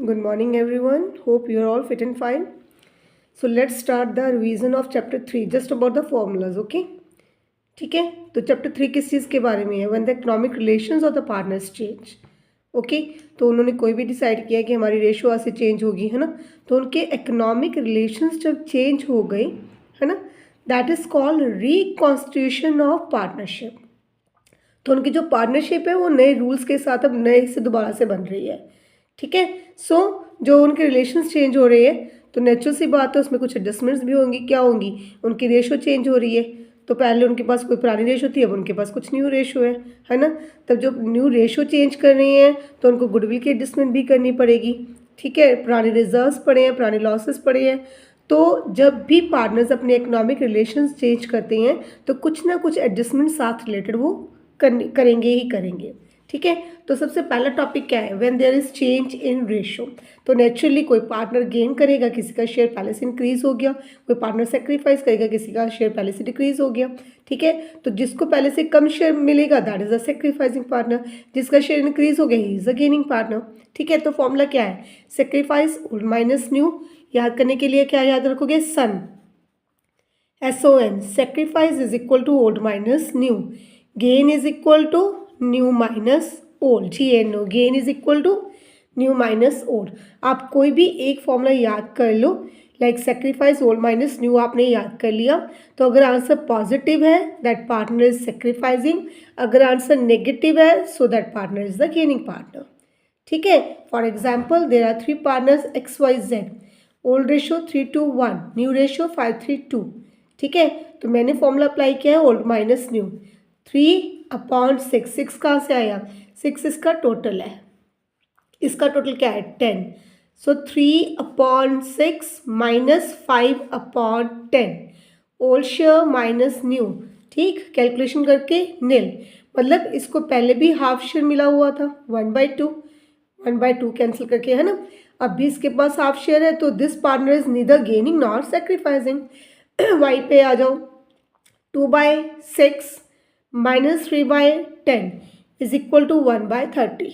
Good morning, everyone. Hope you're all fit and fine. So let's start the revision of chapter 3, just about the formulas, okay? ठीक है, तो chapter 3 किस चीज़ के बारे में है? When the economic relations of the partners change, okay. तो उन्होंने कोई भी डिसाइड किया कि हमारी रेशो आज से चेंज होगी, है ना। तो उनके इकोनॉमिक रिलेशंस जब चेंज हो गए, है ना, that is called reconstitution of partnership. तो उनकी जो पार्टनरशिप है वो नए रूल्स के साथ अब नए से दोबारा से बन रही है, ठीक है। सो जो उनके रिलेशंस चेंज हो रहे हैं तो नेचुरल सी बात है उसमें कुछ एडजस्टमेंट्स भी होंगी। क्या होंगी? उनकी रेशो चेंज हो रही है। तो पहले उनके पास कोई पुरानी रेशो थी, अब उनके पास कुछ न्यू रेशो है ना। तब जब न्यू रेशो चेंज कर रही है तो उनको गुडविल की एडजस्टमेंट भी करनी पड़ेगी, ठीक है। पुराने रिजर्व्स पड़े हैं, पुराने लॉसेस पड़े हैं। तो जब भी पार्टनर्स अपने इकोनॉमिक रिलेशंस चेंज करते हैं तो कुछ ना कुछ एडजस्टमेंट साथ रिलेटेड वो करेंगे ही करेंगे, ठीक है। तो सबसे पहला टॉपिक क्या है? When there is change in ratio. तो नेचुरली कोई पार्टनर गेन करेगा, किसी का शेयर पहले से इंक्रीज हो गया। कोई पार्टनर सेक्रीफाइस करेगा, किसी का शेयर पहले से डिक्रीज हो गया, ठीक है। तो जिसको पहले से कम शेयर मिलेगा that is a sacrificing partner, जिसका शेयर इंक्रीज हो गया he is a gaining partner, ठीक है। तो फॉर्मूला क्या है? Sacrifice old minus new. याद करने के लिए क्या याद रखोगे? सन, SON, sacrifice is equal to old minus new, gain is equal to new minus old, GNO, gain is equal to new minus old। आप कोई भी एक फॉर्मूला याद कर लो, like sacrifice old minus new आपने याद कर लिया। तो अगर आंसर पॉजिटिव है दैट पार्टनर इज सेक्रीफाइसिंग, अगर आंसर नेगेटिव है so that partner is the gaining partner, ठीक है। For example there are 3 partners XYZ, old ratio 3:1, new ratio 5:2, ठीक है। तो मैंने फॉर्मूला अप्लाई किया है ओल्ड माइनस न्यू, 3/6। 6 कहाँ से आया? 6 इसका टोटल है, इसका टोटल क्या है? 10। सो 3/6 minus 5/10, old share minus new, ठीक। कैलकुलेशन करके नील, मतलब इसको पहले भी हाफ शेयर मिला हुआ था 1/2, 1/2 कैंसिल करके, है ना। अब भी इसके पास हाफ शेयर है तो this partner is neither gaining not sacrificing. Y पे आ जाओ, 2/6 माइनस 3/10 इज इक्वल टू 1/30,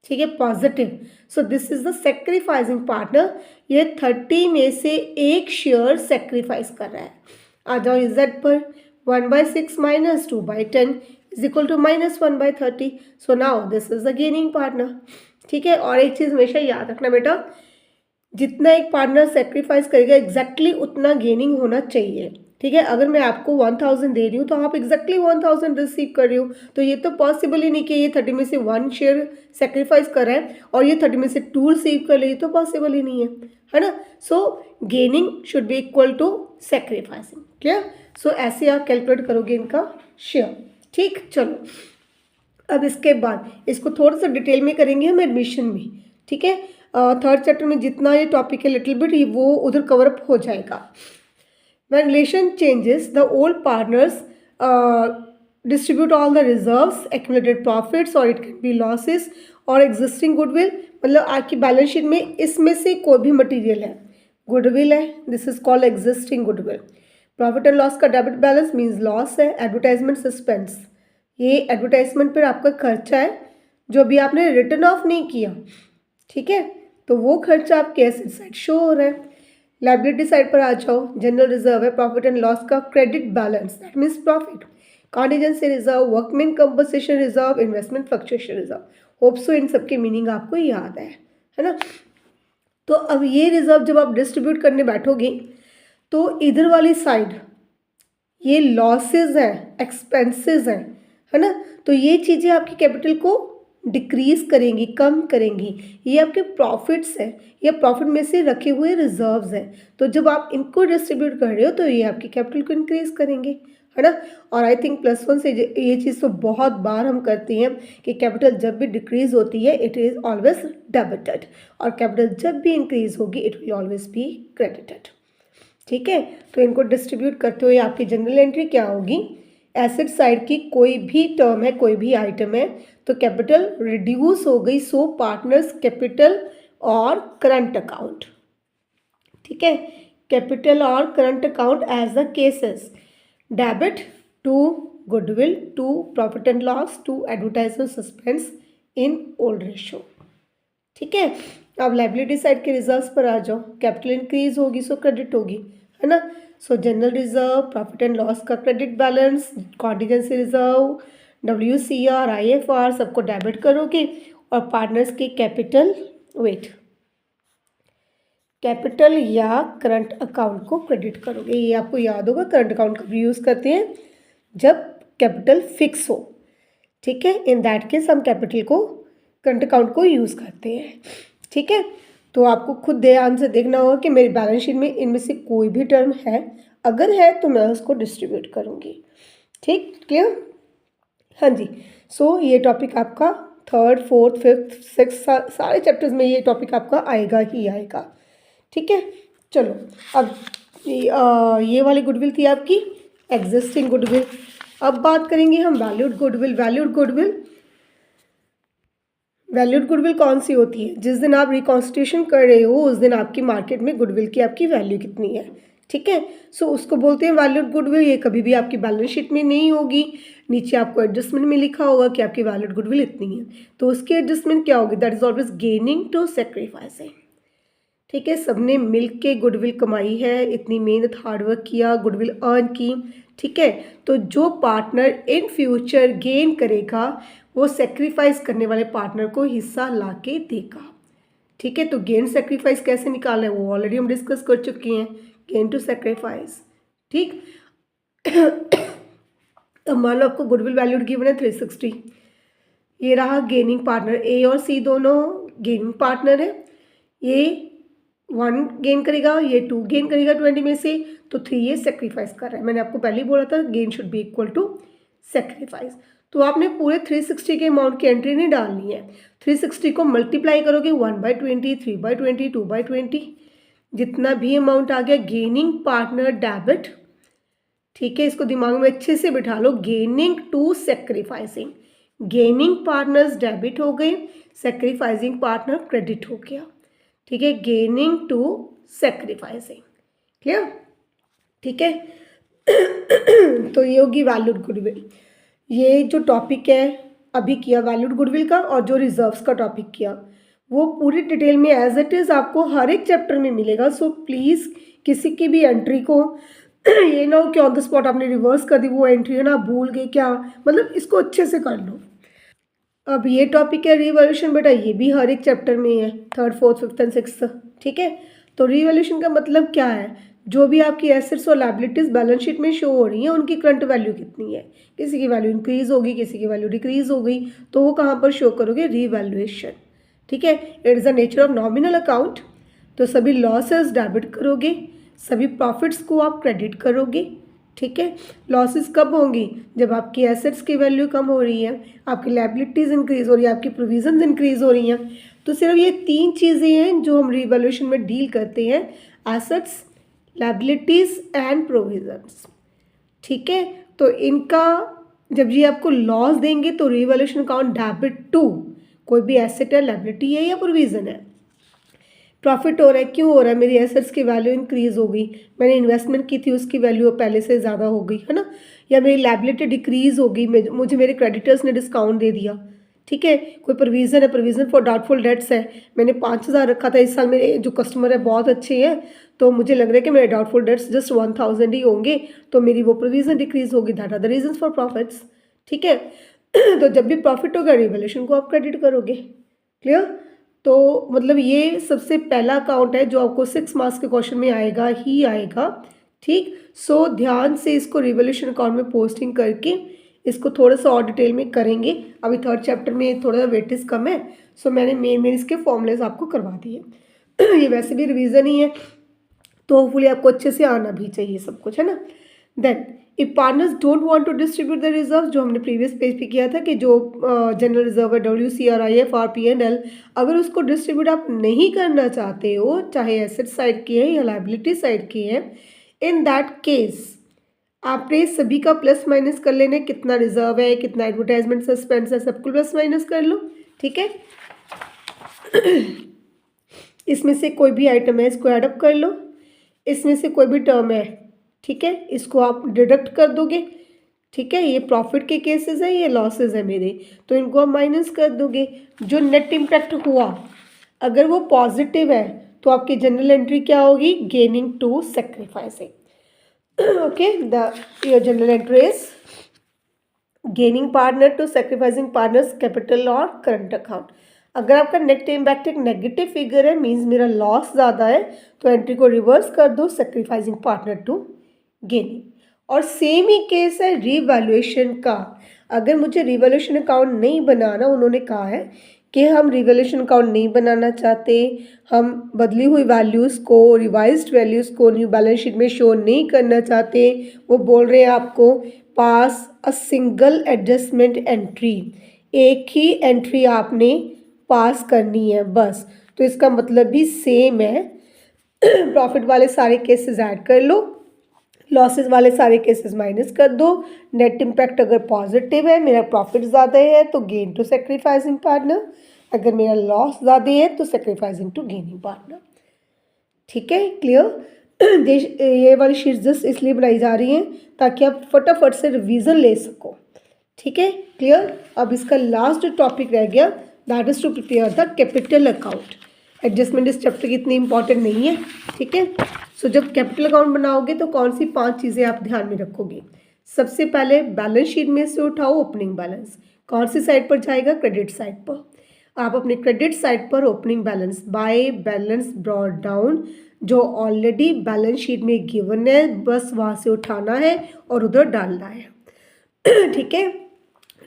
ठीक है, positive. So this is the sacrificing partner. ये 30 में से एक शेयर सेक्रीफाइस कर रहा है। आ जाओ इजेड पर, 1/6 minus 2/10 is equal to minus 1/30। So now this is the gaining partner, ठीक है। और एक चीज़ हमेशा याद रखना बेटा, जितना एक पार्टनर सेक्रीफाइस करेगा एग्जैक्टली उतना गेनिंग होना चाहिए, ठीक है। अगर मैं आपको 1000 दे रही हूँ तो आप एग्जैक्टली 1000 रिसीव कर रही हो, तो ये तो पॉसिबल ही नहीं कि ये 30 में से 1 शेयर सेक्रीफाइस कर रहा है और ये 30 में से 2 रिसीव कर ले, तो पॉसिबल ही नहीं है ना। So gaining should be equal to sacrificing, clear. So ऐसे आप कैलकुलेट करोगे इनका शेयर, ठीक। चलो अब इसके बाद इसको थोड़ा सा डिटेल में करेंगे हम एडमिशन में, ठीक है। थर्ड चैप्टर में जितना ये टॉपिक है लिटिल बिट वो उधर कवर अप हो जाएगा। When relation changes, the old partners distribute all the reserves, accumulated profits, or it can be losses or existing goodwill। मतलब आपकी बैलेंस शीट में इसमें से कोई भी मटेरियल है, गुडविल है, this is called existing goodwill. Profit and loss का डेबिट बैलेंस मीन्स लॉस है। एडवर्टाइजमेंट सस्पेंस, ये एडवर्टाइजमेंट पर आपका खर्चा है जो अभी आपने रिटर्न ऑफ नहीं किया, ठीक है। तो वो खर्चा आपके एसेट साइड शो हो रहा है। लाइबिलिटी साइड पर आ जाओ, जनरल रिजर्व है, प्रॉफिट एंड लॉस का credit balance that means profit, contingency reserve, workman compensation reserve, investment fluctuation reserve. Hope so इन सबके मीनिंग आपको याद है ना। तो अब ये रिजर्व जब आप डिस्ट्रीब्यूट करने बैठोगे तो इधर वाली साइड ये लॉसेज हैं, एक्सपेंसेस हैं, है ना। तो ये चीज़ें आपकी कैपिटल को डिक्रीज करेंगी, कम करेंगी। ये आपके प्रॉफिट्स हैं, ये प्रॉफिट में से रखे हुए रिजर्व्स हैं। तो जब आप इनको डिस्ट्रीब्यूट कर रहे हो तो ये आपकी कैपिटल को इंक्रीज करेंगे, है ना। और आई थिंक +1 से ये चीज़ तो बहुत बार हम करते हैं कि कैपिटल जब भी डिक्रीज होती है इट इज़ ऑलवेज डेबिटेड, और कैपिटल जब भी इंक्रीज होगी it will always be credited, ठीक है। तो इनको डिस्ट्रीब्यूट करते हुए आपकी जनरल एंट्री क्या होगी? एसेट साइड की कोई भी टर्म है, कोई भी आइटम है तो कैपिटल रिड्यूस हो गई, सो पार्टनर्स कैपिटल और करंट अकाउंट, ठीक है। कैपिटल और current account as the cases, debit to goodwill, to profit and loss, to advertisement suspense in old ratio, ठीक है। अब लाइबिलिटी साइड के रिजर्व्स पर आ जाओ, कैपिटल इंक्रीज होगी सो क्रेडिट होगी, है ना। So general reserve, profit and loss का credit balance, contingency reserve, WCR, IFR सबको डेबिट करोगे और पार्टनर्स के कैपिटल कैपिटल या करंट अकाउंट को क्रेडिट करोगे। ये आपको याद होगा, करंट अकाउंट कब यूज़ करते हैं, जब कैपिटल फिक्स हो, ठीक है। इन दैट केस हम कैपिटल को, करंट अकाउंट को यूज़ करते हैं, ठीक है। तो आपको खुद ध्यान से देखना होगा कि मेरी बैलेंस शीट में इनमें से कोई भी टर्म है, अगर है तो मैं उसको डिस्ट्रीब्यूट करूँगी, ठीक, क्लियर। हाँ जी। सो ये टॉपिक आपका 3rd 4th 5th 6th सारे चैप्टर्स में ये टॉपिक आपका आएगा ही आएगा, ठीक है। चलो अब ये वाली गुडविल थी आपकी एग्जिस्टिंग गुडविल। अब बात करेंगे हम वैल्यूड गुडविल। वैल्यूड गुडविल कौन सी होती है, जिस दिन आप रिकॉन्स्टिट्यूशन कर रहे हो उस दिन आपकी मार्केट में गुडविल की आपकी वैल्यू कितनी है, ठीक है। सो उसको बोलते हैं वैल्यूड गुडविल। ये कभी भी आपकी बैलेंस शीट में नहीं होगी, नीचे आपको एडजस्टमेंट में लिखा होगा कि आपकी वैल्यूड गुडविल इतनी है, तो उसकी एडजस्टमेंट क्या होगी, that is always gaining to sacrificing, ठीक है। सबने मिल के गुडविल कमाई है, इतनी मेहनत हार्डवर्क किया, गुडविल अर्न की, ठीक है। तो जो पार्टनर इन फ्यूचर गेन करेगा वो सेक्रीफाइस करने वाले पार्टनर को हिस्सा ला के देगा, ठीक है। तो गेन सेक्रीफाइस कैसे निकालना है वो ऑलरेडी हम डिस्कस कर चुके हैं, गेन टू सेक्रीफाइस, ठीक। अब मान लो आपको गुडविल वैल्यूड गिवन है 360, ये रहा गेनिंग पार्टनर, ए और सी दोनों गेनिंग पार्टनर है, ये 1 गेन करेगा, ये 2 गेन करेगा 20 में से, तो 3 ये सेक्रीफाइस कर रहा है। मैंने आपको पहले ही बोला था gain should be equal to sacrifice. तो आपने पूरे 360 के अमाउंट की एंट्री नहीं डालनी है, 360 को मल्टीप्लाई करोगे 1/20, 3/20, 2/20, जितना भी अमाउंट आ गया गेनिंग पार्टनर डेबिट, ठीक है। इसको दिमाग में अच्छे से बिठा लो, gaining to sacrificing, gaining partners debit हो गए, सेक्रीफाइसिंग पार्टनर क्रेडिट हो गया, ठीक है। गेनिंग टू सेक्रीफाइसिंग, क्लियर, ठीक है। तो ये होगी वैल्यूड गुडविल। ये जो टॉपिक है अभी किया वैल्यूड गुडविल का, और जो रिजर्व्स का टॉपिक किया वो पूरी डिटेल में एज इट इज़ आपको हर एक चैप्टर में मिलेगा। सो प्लीज़ किसी की भी एंट्री को ये ना हो कि ऑन द स्पॉट आपने रिवर्स कर दी वो एंट्री, है ना, भूल गए क्या, मतलब इसको अच्छे से कर लो। अब ये टॉपिक है रिवॉल्यूशन, बेटा ये भी हर एक चैप्टर में है, 3rd 4th 5th and 6th, ठीक है। तो रिवॉल्यूशन का मतलब क्या है, जो भी आपकी एसेट्स और लायबिलिटीज बैलेंस शीट में शो हो रही हैं उनकी करंट वैल्यू कितनी है, किसी की वैल्यू इंक्रीज होगी, किसी की वैल्यू डिक्रीज हो गई, तो वो कहाँ पर शो करोगे, रिवैल्यूएशन, ठीक है। It is the nature of nominal account. तो सभी लॉसेस डेबिट करोगे, सभी प्रॉफिट्स को आप क्रेडिट करोगे, ठीक है। लॉसेस कब होंगी, जब आपकी एसेट्स की वैल्यू कम हो रही है, आपकी लायबिलिटीज़ इंक्रीज हो रही है, आपकी प्रोविजंस इंक्रीज हो रही हैं। तो सिर्फ ये 3 चीज़ें हैं जो हम रिवैल्यूएशन में डील करते हैं, एसेट्स, लायबिलिटीज़ एंड प्रोविजंस, ठीक है। तो इनका जब ये आपको लॉस देंगे तो रिवैल्यूएशन अकाउंट डेबिट टू कोई भी एसेट है, लायबिलिटी है या प्रोविजन है। प्रॉफिट हो रहा है, क्यों हो रहा है, मेरी एसेट्स की वैल्यू इंक्रीज हो गई, मैंने इन्वेस्टमेंट की थी उसकी वैल्यू पहले से ज़्यादा हो गई, है ना, या मेरी लायबिलिटी डिक्रीज हो गई, मुझे मेरे क्रेडिटर्स ने डिस्काउंट दे दिया, ठीक है। कोई प्रोविज़न है, प्रोविज़न फॉर डाउटफुल डेट्स है, मैंने 5000 रखा था, इस साल मेरे जो कस्टमर है बहुत अच्छे हैं, तो मुझे लग रहा है कि मेरे डाउटफुल डेट्स जस्ट 1000 ही होंगे, तो मेरी वो प्रोविज़न डिक्रीज होगी, that are the reasons for profits, ठीक है। तो जब भी प्रॉफिट होगा रिवैल्यूएशन को आप क्रेडिट करोगे, क्लियर। तो मतलब ये सबसे पहला अकाउंट है जो आपको 6 मार्क्स के क्वेश्चन में आएगा ही आएगा, ठीक। सो ध्यान से इसको रिवैल्यूएशन अकाउंट में पोस्टिंग करके इसको थोड़ा सा और डिटेल में करेंगे। अभी 3rd चैप्टर में थोड़ा सा वेटेज कम है, सो मैंने मेन इसके फॉर्मूलेस आपको करवा दिए। ये वैसे भी रिवीजन ही है, तो होपफुली आपको अच्छे से आना भी चाहिए सब कुछ, है ना। Then if partners don't want to distribute the reserve, जो हमने प्रीवियस पेज पे किया था कि जो जनरल रिजर्व है WCR, IFR, P&L, अगर उसको डिस्ट्रीब्यूट आप नहीं करना चाहते हो, चाहे एसेट साइड की है या लायबिलिटी साइड की है, इन दैट केस आपने सभी का प्लस माइनस कर लेना, कितना रिजर्व है, कितना एडवर्टाइजमेंट सस्पेंस है, सबको प्लस माइनस कर लो, ठीक है। इसमें से कोई भी आइटम है इसको एडअप कर लो, इसमें से कोई भी टर्म है, ठीक है, इसको आप डिडक्ट कर दोगे, ठीक है। ये प्रॉफिट के केसेस है, ये लॉसेस है मेरे, तो इनको आप माइनस कर दोगे। जो नेट इम्पैक्ट हुआ अगर वो पॉजिटिव है तो आपकी जनरल एंट्री क्या होगी, gaining to sacrificing. Okay, the your general entry is gaining partner to sacrificing partners capital और करंट अकाउंट। अगर आपका नेट इम्पैक्ट एक नेगेटिव फिगर है, मीन्स मेरा लॉस ज़्यादा है, तो एंट्री को रिवर्स कर दो, सैक्रिफाइसिंग पार्टनर टू गेनिंग। और सेम ही केस है रिवैल्यूएशन का। अगर मुझे रिवैल्यूएशन अकाउंट नहीं बनाना, उन्होंने कहा है कि हम रिवैल्यूएशन अकाउंट नहीं बनाना चाहते, हम बदली हुई वैल्यूज़ को, रिवाइज्ड वैल्यूज़ को न्यू बैलेंस शीट में शो नहीं करना चाहते, वो बोल रहे हैं आपको पास अ सिंगल एडजस्टमेंट एंट्री, एक ही एंट्री आपने पास करनी है बस। तो इसका मतलब भी सेम है। प्रॉफिट वाले सारे केसेस ऐड कर लो, लॉसेस वाले सारे केसेस माइनस कर दो। नेट इम्पैक्ट अगर पॉजिटिव है, मेरा प्रॉफिट ज़्यादा है तो गेन टू सैक्रिफाइसिंग पार्टनर, अगर मेरा लॉस ज़्यादा है तो सैक्रिफाइसिंग टू गेनिंग पार्टनर। ठीक है, क्लियर। ये वाली शीट जस्ट इसलिए बनाई जा रही है ताकि आप फटाफट से रिवीजन ले सको। ठीक है, क्लियर। अब इसका लास्ट टॉपिक रह गया, that is to prepare the capital account. Adjustment इस चैप्टर की इतनी इंपॉर्टेंट नहीं है। ठीक है, सो जब कैपिटल अकाउंट बनाओगे तो कौन सी 5 चीज़ें आप ध्यान में रखोगे। सबसे पहले बैलेंस शीट में से उठाओ ओपनिंग बैलेंस, कौन सी साइड पर जाएगा, क्रेडिट साइड पर। आप अपने क्रेडिट साइड पर opening balance by balance brought down, जो ऑलरेडी बैलेंस शीट में गिवन है, बस वहाँ से उठाना है और उधर डालना है। ठीक है,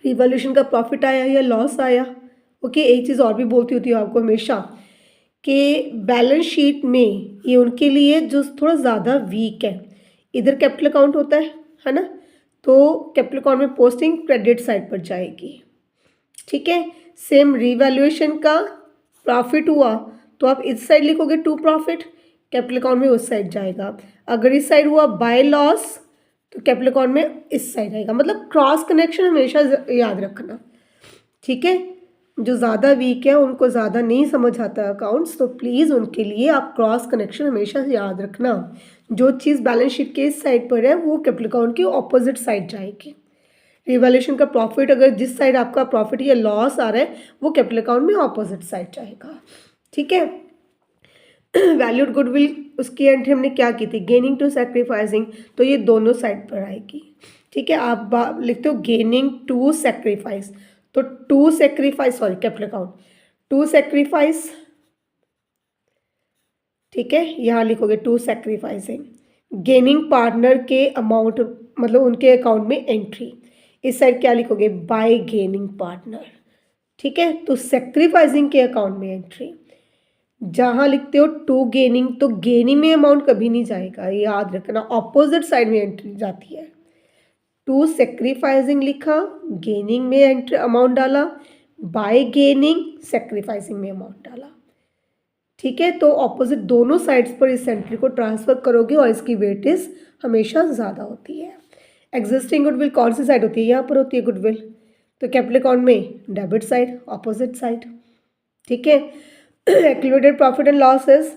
रिवॉल्यूशन का प्रॉफिट आया या लॉस आया। ओके, एक चीज़ और भी बोलती होती हूँ आपको हमेशा कि बैलेंस शीट में ये उनके लिए जो थोड़ा ज़्यादा वीक है, इधर कैपिटल अकाउंट होता है ना, तो कैपिटल अकाउंट में पोस्टिंग क्रेडिट साइड पर जाएगी। ठीक है, सेम रिवैल्यूएशन का प्रॉफिट हुआ तो आप इस साइड लिखोगे टू प्रॉफिट, कैपिटल अकाउंट में उस साइड जाएगा। अगर इस साइड हुआ बाय लॉस तो कैपिटल अकाउंट में इस साइड आएगा। मतलब क्रॉस कनेक्शन हमेशा याद रखना। ठीक है, जो ज़्यादा वीक है, उनको ज़्यादा नहीं समझ आता अकाउंट्स, तो प्लीज़ उनके लिए आप क्रॉस कनेक्शन हमेशा याद रखना। जो चीज़ बैलेंस शीट के इस साइड पर है वो कैपिटल अकाउंट की ऑपोजिट साइड जाएगी। रिवैल्यूएशन का प्रॉफिट अगर जिस साइड आपका प्रॉफिट या लॉस आ रहा है वो कैपिटल अकाउंट में ऑपोजिट साइड जाएगा। ठीक है, वैल्यूड गुडविल उसकी एंट्री हमने क्या की थी, गेनिंग टू सैक्रिफाइसिंग, तो ये दोनों साइड पर आएगी। ठीक है, आप लिखते हो गेनिंग टू सैक्रिफाइस, तो to sacrifice, sorry capital account to sacrifice. ठीक है, यहाँ लिखोगे टू सैक्रिफाइसिंग, गेनिंग पार्टनर के अमाउंट मतलब उनके अकाउंट में एंट्री, इस साइड क्या लिखोगे, बाय गेनिंग पार्टनर। ठीक है, तो सैक्रिफाइसिंग के अकाउंट में एंट्री, जहाँ लिखते हो टू गेनिंग तो गेनिंग में अमाउंट कभी नहीं जाएगा, याद रखना, ऑपोजिट साइड में एंट्री जाती है। टू सैक्रिफाइसिंग लिखा, गेनिंग में एंट्री अमाउंट डाला, बाय गेनिंग सैक्रिफाइसिंग में अमाउंट डाला। ठीक है, तो ऑपोजिट दोनों साइड्स पर इस एंट्री को ट्रांसफर करोगे और इसकी वेटेज हमेशा ज़्यादा होती है। एग्जिस्टिंग गुडविल कौन सी साइड होती है, यहाँ पर होती है गुडविल, तो कैपिटल अकाउंट में डेबिट साइड, ऑपोजिट साइड। ठीक है, एक्यूमुलेटेड प्रॉफिट एंड लॉसेस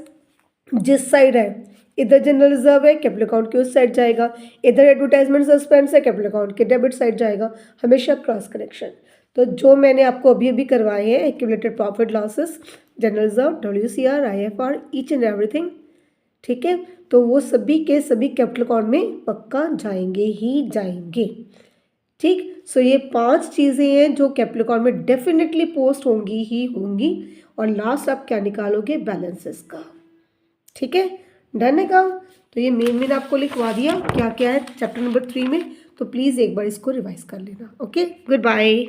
जिस साइड है, इधर जनरल रिजर्व है, कैपिटल अकाउंट के उस साइड जाएगा, इधर एडवर्टाइजमेंट सस्पेंस है, कैपिटल अकाउंट के डेबिट साइड जाएगा, हमेशा क्रॉस कनेक्शन। तो जो मैंने आपको अभी अभी करवाए हैं, accumulated profit losses, general reserve, WCR, IFR, each and everything. ठीक है, तो वो सभी के सभी कैपिटल अकाउंट में पक्का जाएंगे ही जाएंगे। ठीक, सो ये 5 चीज़ें हैं जो कैपिटल अकाउंट में डेफिनेटली पोस्ट होंगी ही होंगी। और लास्ट आप क्या निकालोगे, बैलेंसेस का। ठीक है, डन है काम। तो ये मेन आपको लिखवा दिया क्या क्या है चैप्टर नंबर 3 में, तो प्लीज़ एक बार इसको रिवाइज कर लेना। Okay, good bye.